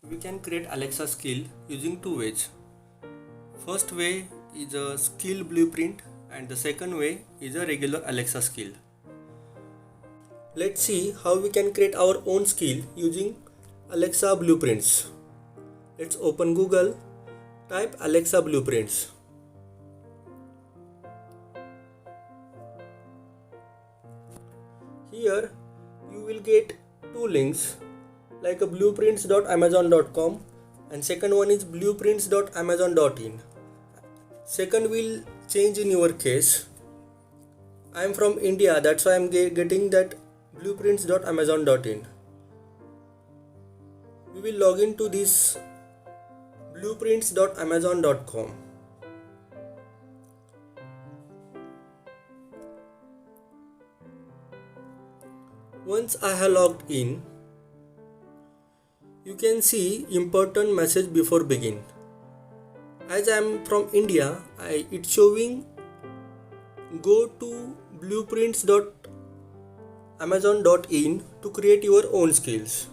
We can create Alexa skill using two ways. First way is a skill blueprint and the second way is a regular Alexa skill. Let's see how we can create our own skill using Alexa blueprints. Let's open Google, type Alexa blueprints. Here you will get two links like a blueprints.amazon.com and second one is blueprints.amazon.in. Second will change in your case. I am from India, that's why I am getting that blueprints.amazon.in. We will log into this blueprints.amazon.com. Once I have logged in, you can see important message before begin. As I am from India, it's showing go to blueprints.amazon.in to create your own skills.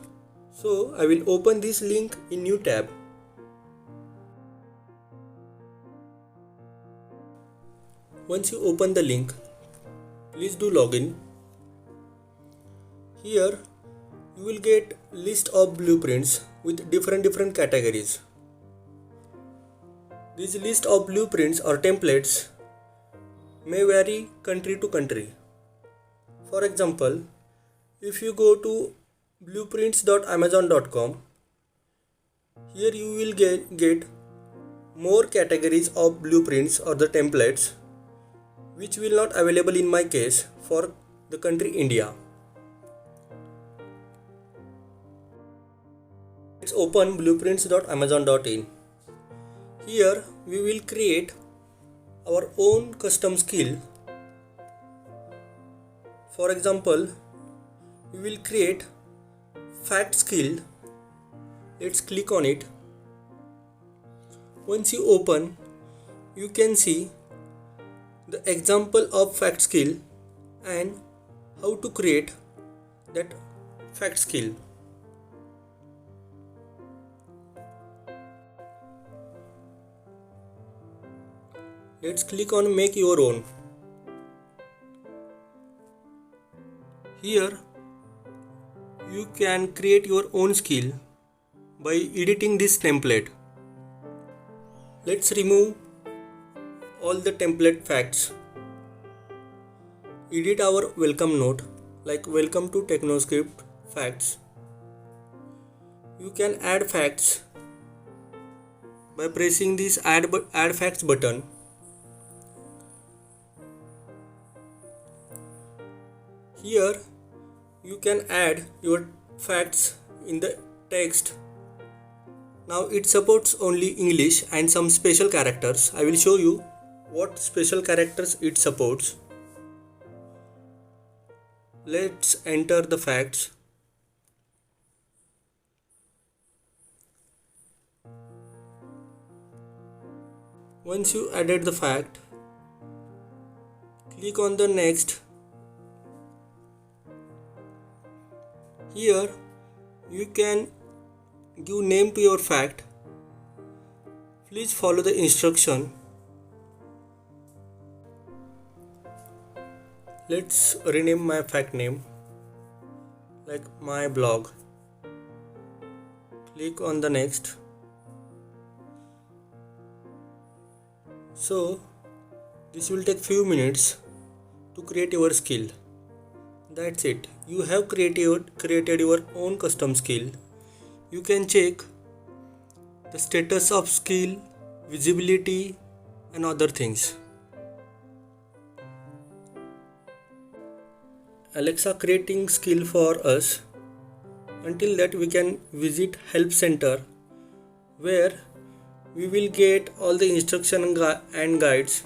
So I will open this link in new tab. Once you open the link, please do login. Here you will get list of blueprints with different categories. This list of blueprints or templates may vary country to country. For example, if you go to blueprints.amazon.com, here you will get more categories of blueprints or the templates which will not available in my case for the country India. Let's open blueprints.amazon.in. Here we will create our own custom skill. For example, we will create fact skill. Let's click on it. Once you open, you can see the example of fact skill and how to create that fact skill. Let's click on make your own. Here you can create your own skill by editing this template. Let's remove all the template facts. Edit our welcome note like welcome to TechnoScript facts. You can add facts by pressing this add facts button. Here you can add your facts in the text. Now it supports only English and some special characters. I will show you what special characters it supports. Let's enter the facts. Once you added the fact, click on the next. Here you can give name to your fact. Please follow the instruction. Let's rename my fact name like my blog. Click on the next. So this will take few minutes to create your skill. That's it. You have created your own custom skill. You can check the status of skill, visibility and other things. Alexa creating skill for us. Until that we can visit help center where we will get all the instruction and guides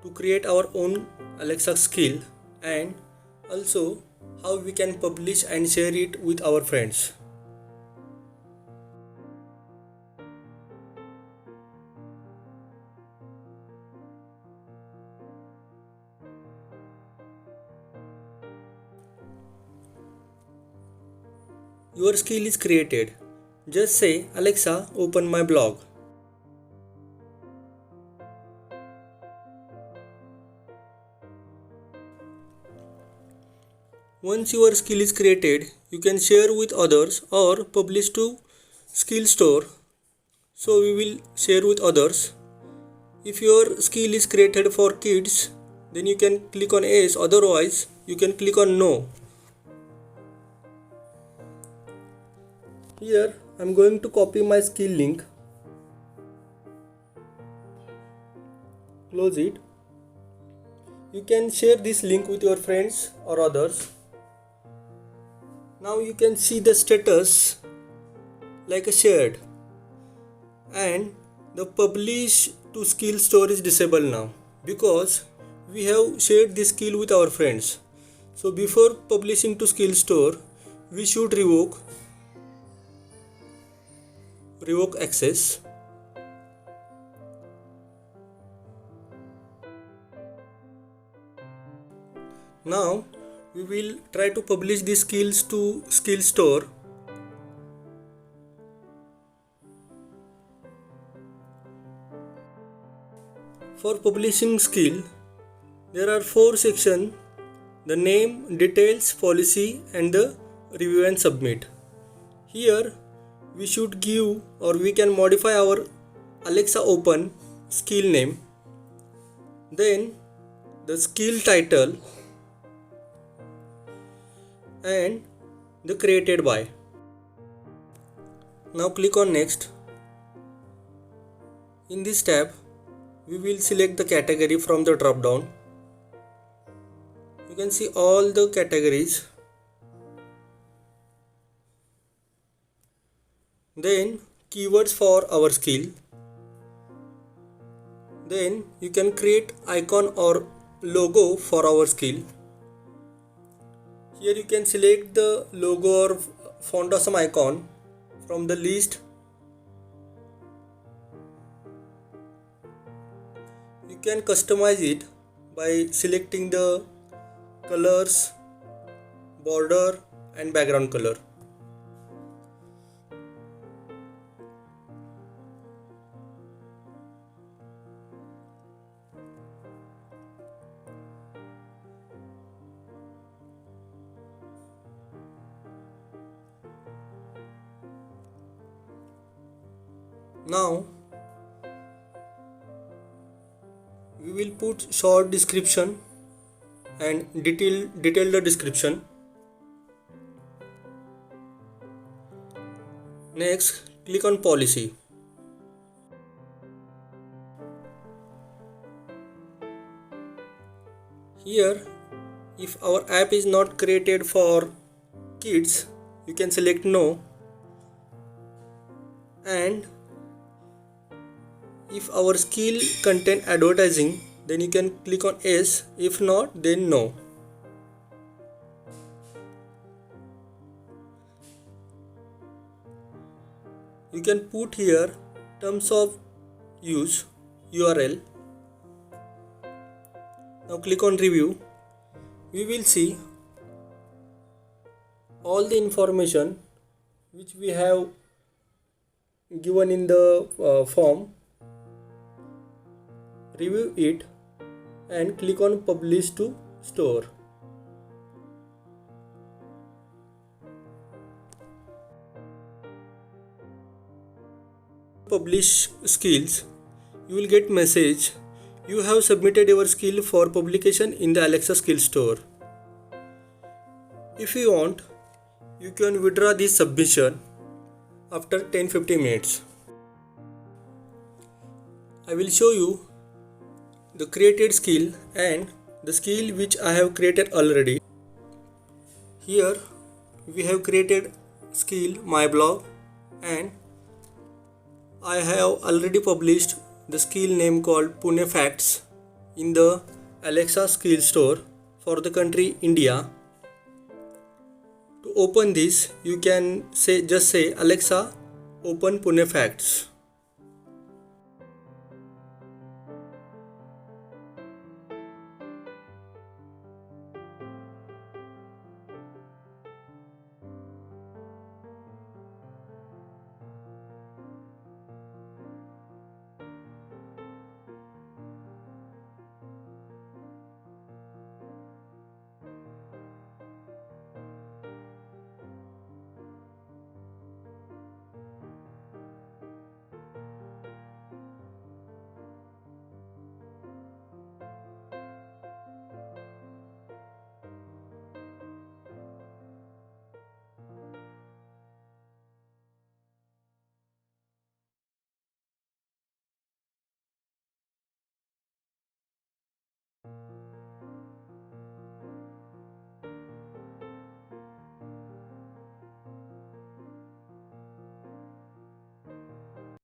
to create our own Alexa skill and also how we can publish and share it with our friends. Your skill is created. Just say Alexa, open my blog. Once your skill is created, you can share with others or publish to skill store. So we will share with others. If your skill is created for kids, then you can click on yes, otherwise you can click on no. Here I am going to copy my skill link. Close it. You can share this link with your friends or others. Now you can see the status like a shared, and the publish to skill store is disabled now because we have shared this skill with our friends. So before publishing to skill store, we should revoke access. Now we will try to publish these skills to skill store. For publishing skill, there are 4 sections: the name, details, policy and the review and submit. Here we should give, or we can modify our Alexa open skill name, then the skill title and the created by. Now click on next. In this tab we will select the category from the drop down. You can see all the categories. Then keywords for our skill. Then you can create icon or logo for our skill. Here you can select the logo or font or some icon from the list. You can customize it by selecting the colors, border and background color. Now we will put short description and detail the description. Next, click on policy. Here, if our app is not created for kids, you can select no, and if our skill contain advertising, then you can click on yes, if not then no. You can put here terms of use URL. Now click on review. We will see all the information which we have given in the form. Review it and click on publish to store. Publish skills, you will get message you have submitted your skill for publication in the Alexa skill store. If you want, you can withdraw this submission after 10-15 minutes. I will show you the created skill and the skill which I have created already. Here we have created skill my blog, and I have already published the skill name called Pune Facts in the Alexa skill store for the country India. To open this, you can just say Alexa, open Pune Facts.